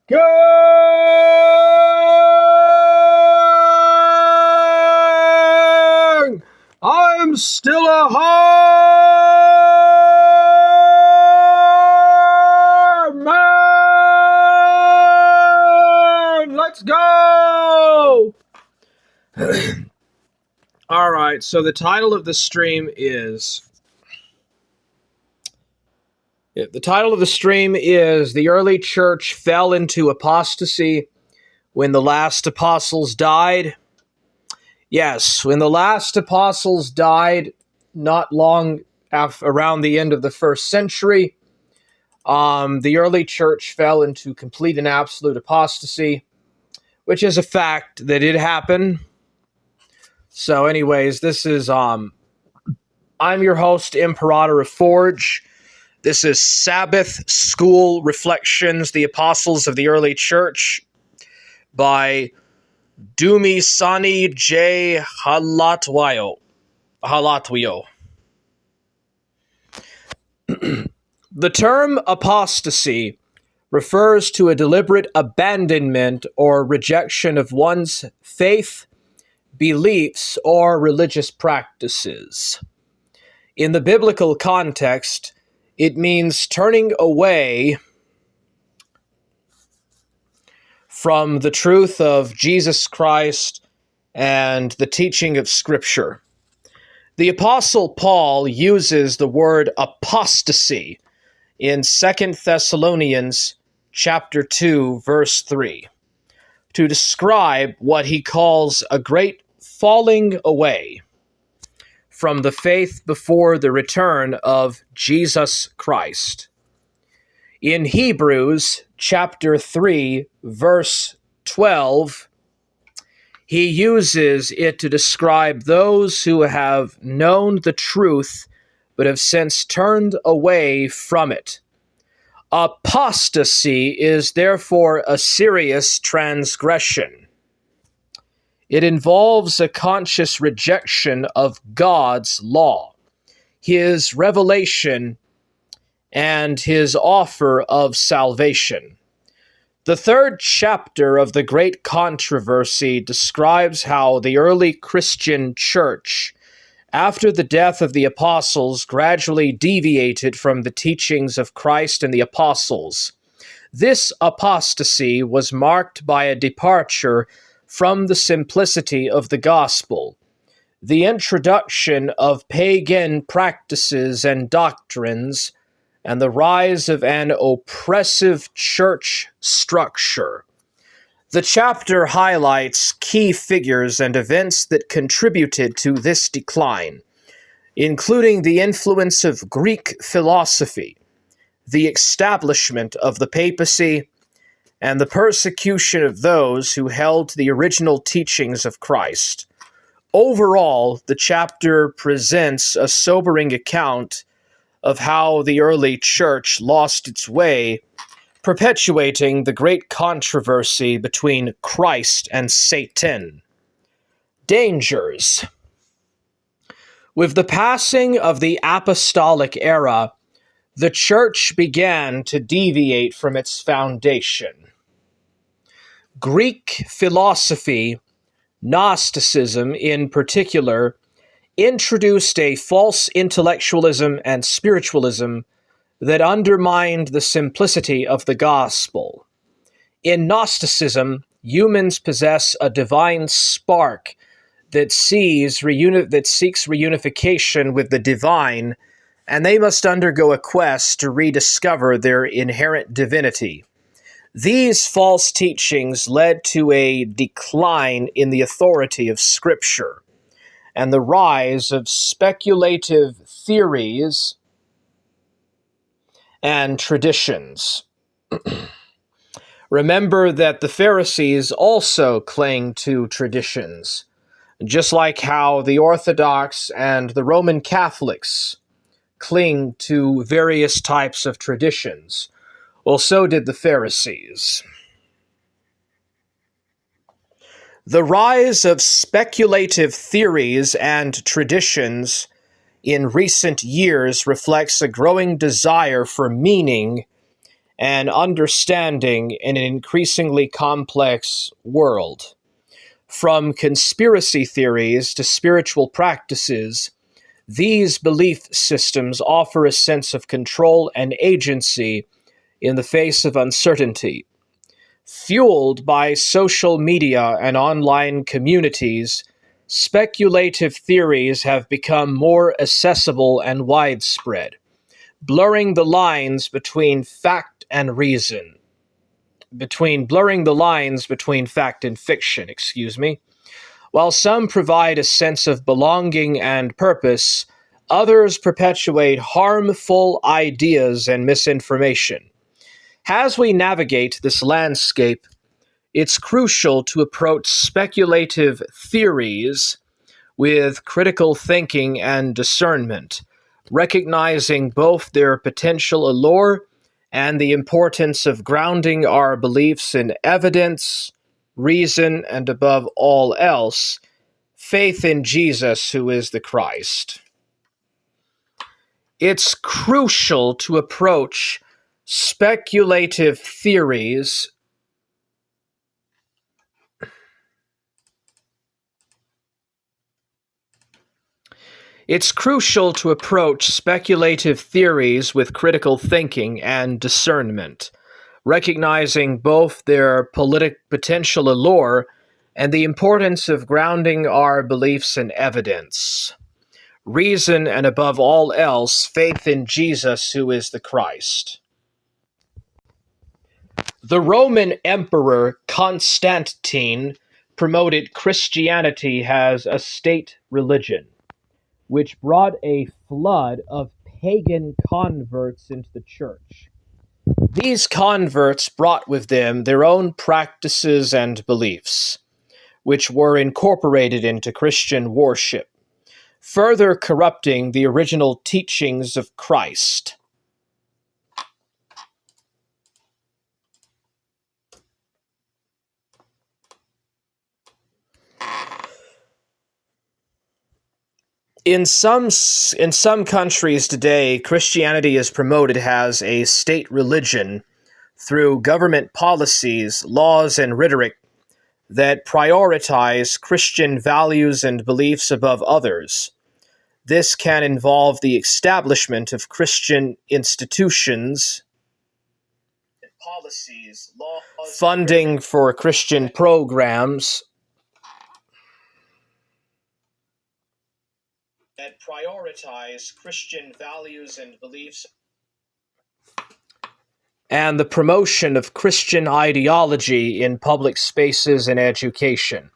Gang! I'm still a hard man! Let's go! Alright, so the title of the stream is... The title of the stream is The Early Church Fell into Apostasy When the Last Apostles Died. Yes, when the last apostles died, not long around the end of the first century, the early church fell into complete and absolute apostasy, which is a fact that did happen. So anyways, this is, I'm your host, Imperator of Forge. This is Sabbath School Reflections, The Apostles of the Early Church, by Dumi Sani J. Halatwio. The term apostasy refers to a deliberate abandonment or rejection of one's faith, beliefs, or religious practices. In the biblical context, it means turning away from the truth of Jesus Christ and the teaching of Scripture. The Apostle Paul uses the word apostasy in 2 Thessalonians chapter 2, verse 3, to describe what he calls a great falling away from the faith before the return of Jesus Christ. In Hebrews chapter 3, verse 12, he uses it to describe those who have known the truth but have since turned away from it. Apostasy is therefore a serious transgression. It involves a conscious rejection of God's law, His revelation, and His offer of salvation. The third chapter of the Great Controversy describes how the early Christian church, after the death of the apostles, gradually deviated from the teachings of Christ and the apostles. This apostasy was marked by a departure from the simplicity of the gospel, the introduction of pagan practices and doctrines, and the rise of an oppressive church structure. The chapter highlights key figures and events that contributed to this decline, including the influence of Greek philosophy, the establishment of the papacy, and the persecution of those who held to the original teachings of Christ. Overall, the chapter presents a sobering account of how the early church lost its way, perpetuating the great controversy between Christ and Satan. Dangers. With the passing of the apostolic era, the church began to deviate from its foundation. Greek philosophy, Gnosticism in particular, introduced a false intellectualism and spiritualism that undermined the simplicity of the gospel. In Gnosticism, humans possess a divine spark that seeks reunification with the divine, and they must undergo a quest to rediscover their inherent divinity. These false teachings led to a decline in the authority of Scripture and the rise of speculative theories and traditions. Remember that the Pharisees also clung to traditions, just like how the Orthodox and the Roman Catholics cling to various types of traditions. Well, so did the Pharisees. The rise of speculative theories and traditions in recent years reflects a growing desire for meaning and understanding in an increasingly complex world. From conspiracy theories to spiritual practices, these belief systems offer a sense of control and agency in the face of uncertainty. Fueled by social media and online communities, speculative theories have become more accessible and widespread, blurring the lines between fact and fiction, While some provide a sense of belonging and purpose, others perpetuate harmful ideas and misinformation. As we navigate this landscape, it's crucial to approach speculative theories with critical thinking and discernment, recognizing both their potential allure and the importance of grounding our beliefs in evidence, reason, and above all else, faith in Jesus, who is the Christ. It's crucial to approach speculative theories with critical thinking and discernment, recognizing both their potential allure and the importance of grounding our beliefs in evidence, reason, and above all else, faith in Jesus, who is the Christ. The Roman Emperor Constantine promoted Christianity as a state religion, which brought a flood of pagan converts into the church. These converts brought with them their own practices and beliefs, which were incorporated into Christian worship, further corrupting the original teachings of Christ. In some countries today, Christianity is promoted as a state religion through government policies, laws, and rhetoric that prioritize Christian values and beliefs above others. This can involve the establishment of Christian institutions, policies, laws, funding for Christian programs that prioritize Christian values and beliefs, and the promotion of Christian ideology in public spaces and education.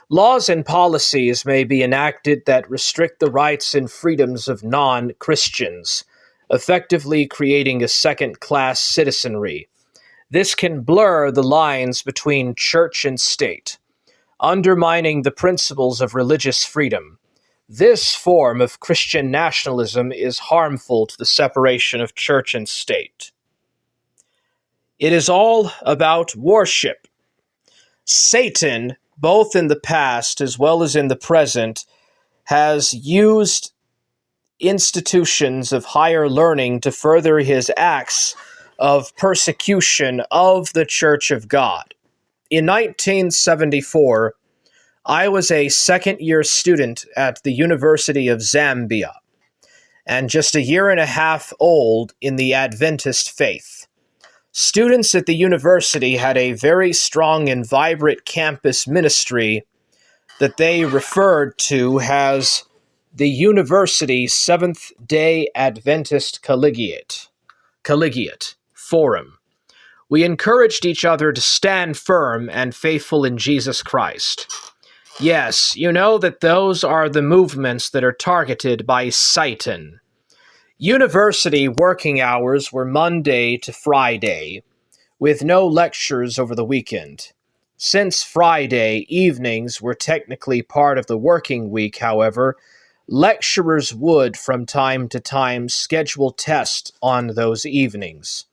Laws and policies may be enacted that restrict the rights and freedoms of non-Christians, effectively creating a second-class citizenry. This can blur the lines between church and state, undermining the principles of religious freedom. This form of Christian nationalism is harmful to the separation of church and state. It is all about worship. Satan, both in the past as well as in the present, has used institutions of higher learning to further his acts of persecution of the Church of God. In 1974, I was a second-year student at the University of Zambia, and just a year and a half old in the Adventist faith. Students at the university had a very strong and vibrant campus ministry that they referred to as the University Seventh-day Adventist Collegiate Forum. We encouraged each other to stand firm and faithful in Jesus Christ. Yes, you know that those are the movements that are targeted by Satan. University working hours were Monday to Friday, with no lectures over the weekend. Since Friday evenings were technically part of the working week, however, lecturers would, from time to time, schedule tests on those evenings.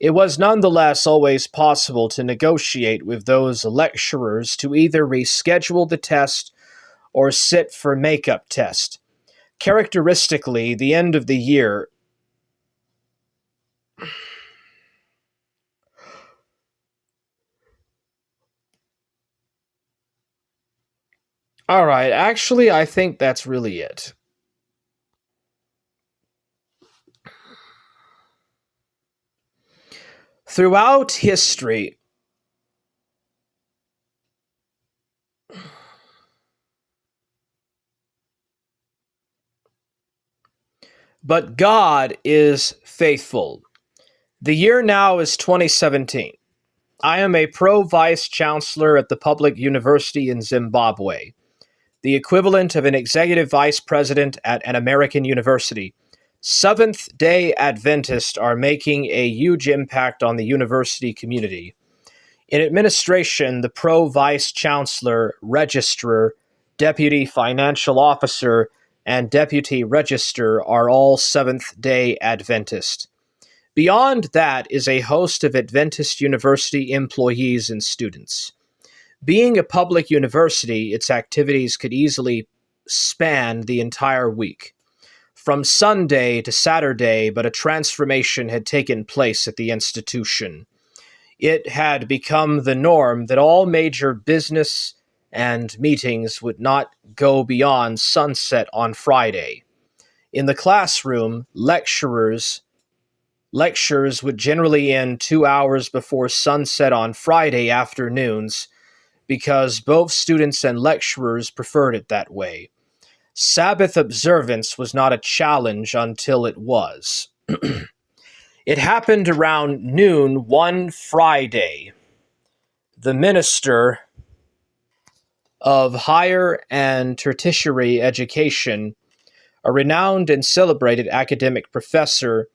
It was nonetheless always possible to negotiate with those lecturers to either reschedule the test or sit for makeup test. Characteristically, the end of the year All right, actually, I think that's really it. Throughout history, but God is faithful. The year now is 2017. I am a pro vice chancellor at the public university in Zimbabwe, the equivalent of an executive vice president at an American university. Seventh day Adventists are making a huge impact on the university community. In administration, the pro vice chancellor, registrar, deputy financial officer, and deputy register are all Seventh day Adventist. Beyond that is a host of Adventist University employees and students. Being a public university, its activities could easily span the entire week, from Sunday to Saturday, but a transformation had taken place at the institution. It had become the norm that all major business and meetings would not go beyond sunset on Friday. In the classroom, lectures would generally end 2 hours before sunset on Friday afternoons because both students and lecturers preferred it that way. Sabbath observance was not a challenge until it was. It happened around noon one Friday. The minister of higher and tertiary education, a renowned and celebrated academic professor,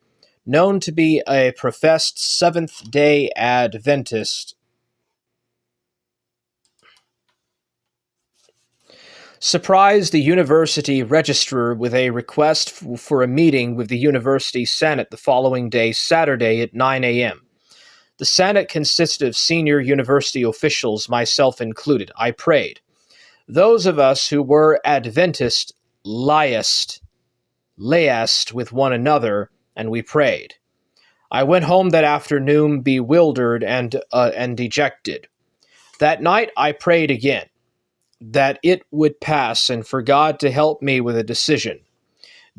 known to be a professed Seventh-day Adventist, surprised the university registrar with a request for a meeting with the university senate the following day, Saturday, at 9 a.m. The senate consisted of senior university officials, myself included. I prayed. Those of us who were Adventist liaised with one another, and we prayed. I went home that afternoon bewildered and dejected. That night I prayed again, that it would pass and for God to help me with a decision.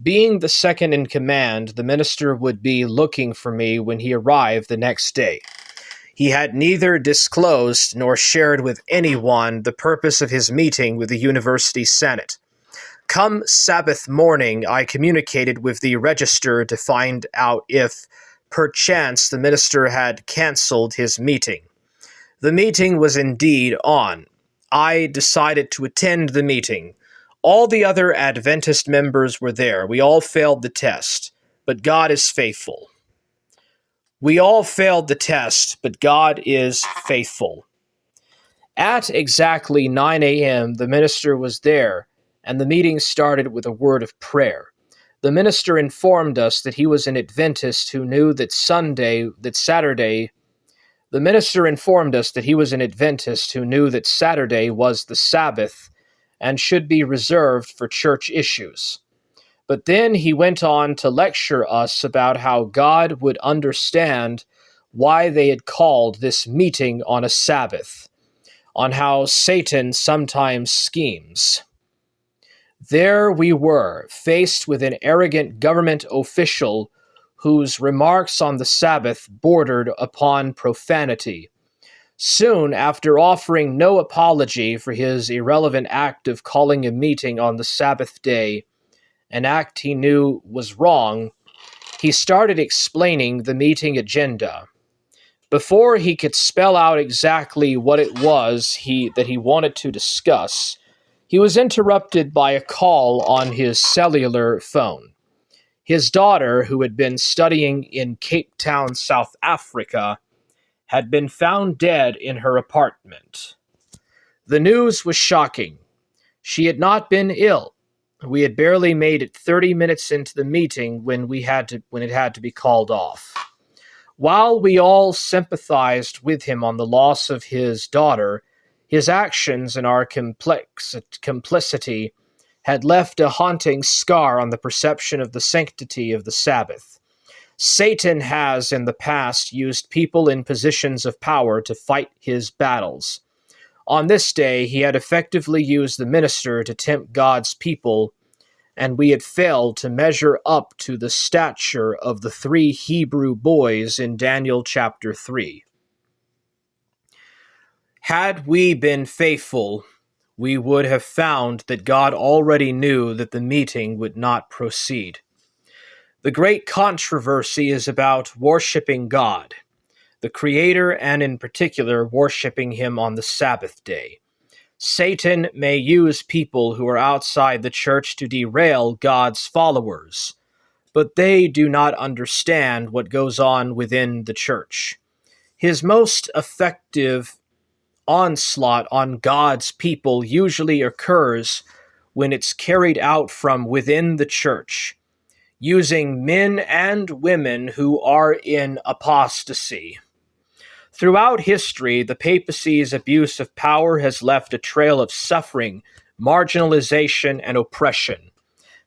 Being the second in command, the minister would be looking for me when he arrived the next day. He had neither disclosed nor shared with anyone the purpose of his meeting with the university senate. Come Sabbath morning, I communicated with the register to find out if, perchance, the minister had cancelled his meeting. The meeting was indeed on. I decided to attend the meeting. All the other Adventist members were there. We all failed the test, but God is faithful. We all failed the test, but God is faithful. At exactly 9 a.m., the minister was there, and the meeting started with a word of prayer. The minister informed us that he was an Adventist who knew that Saturday was the Sabbath and should be reserved for church issues. But then he went on to lecture us about how God would understand why they had called this meeting on a Sabbath, on how Satan sometimes schemes. There we were, faced with an arrogant government official whose remarks on the Sabbath bordered upon profanity. Soon after offering no apology for his irrelevant act of calling a meeting on the Sabbath day, an act he knew was wrong, he started explaining the meeting agenda. Before he could spell out exactly what it was that he wanted to discuss, he was interrupted by a call on his cellular phone. His daughter, who had been studying in Cape Town, South Africa, had been found dead in her apartment. The news was shocking. She had not been ill. We had barely made it 30 minutes into the meeting when it had to be called off. While we all sympathized with him on the loss of his daughter, his actions and our complicity had left a haunting scar on the perception of the sanctity of the Sabbath. Satan has in the past used people in positions of power to fight his battles. On this day, he had effectively used the minister to tempt God's people, and we had failed to measure up to the stature of the 3 Hebrew boys in Daniel chapter 3. Had we been faithful, we would have found that God already knew that the meeting would not proceed. The great controversy is about worshiping God, the Creator, and in particular, worshiping Him on the Sabbath day. Satan may use people who are outside the church to derail God's followers, but they do not understand what goes on within the church. His most effective onslaught on God's people usually occurs when it's carried out from within the church, using men and women who are in apostasy. Throughout history, the papacy's abuse of power has left a trail of suffering, marginalization, and oppression,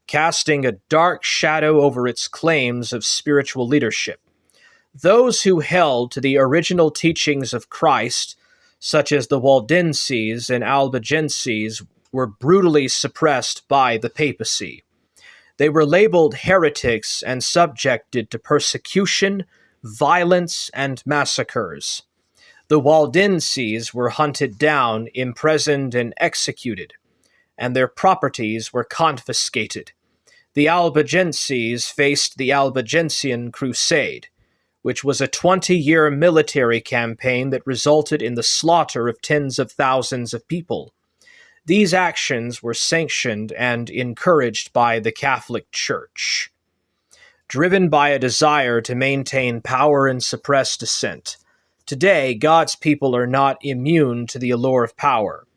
casting a dark shadow over its claims of spiritual leadership. Those who held to the original teachings of Christ, such as the Waldenses and Albigenses, were brutally suppressed by the papacy. They were labeled heretics and subjected to persecution, violence, and massacres. The Waldenses were hunted down, imprisoned, and executed, and their properties were confiscated. The Albigenses faced the Albigensian Crusade, which was a 20-year military campaign that resulted in the slaughter of tens of thousands of people. These actions were sanctioned and encouraged by the Catholic Church. Driven by a desire to maintain power and suppress dissent, today God's people are not immune to the allure of power,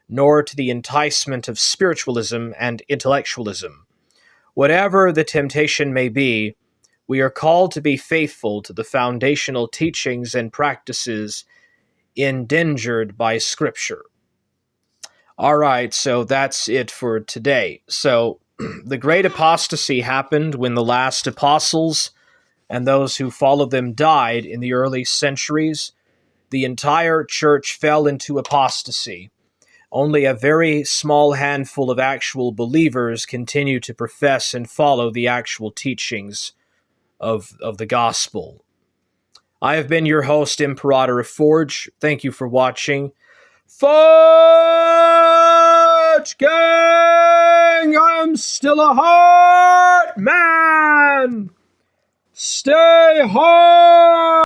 nor to the enticement of spiritualism and intellectualism. Whatever the temptation may be, we are called to be faithful to the foundational teachings and practices endangered by Scripture. All right, so that's it for today. So, the great apostasy happened when the last apostles and those who followed them died in the early centuries. The entire church fell into apostasy. Only a very small handful of actual believers continue to profess and follow the actual teachings of the gospel. I have been your host, Imperator of Forge. Thank you for watching. Forge Gang! I'm still a heart man! Stay hard!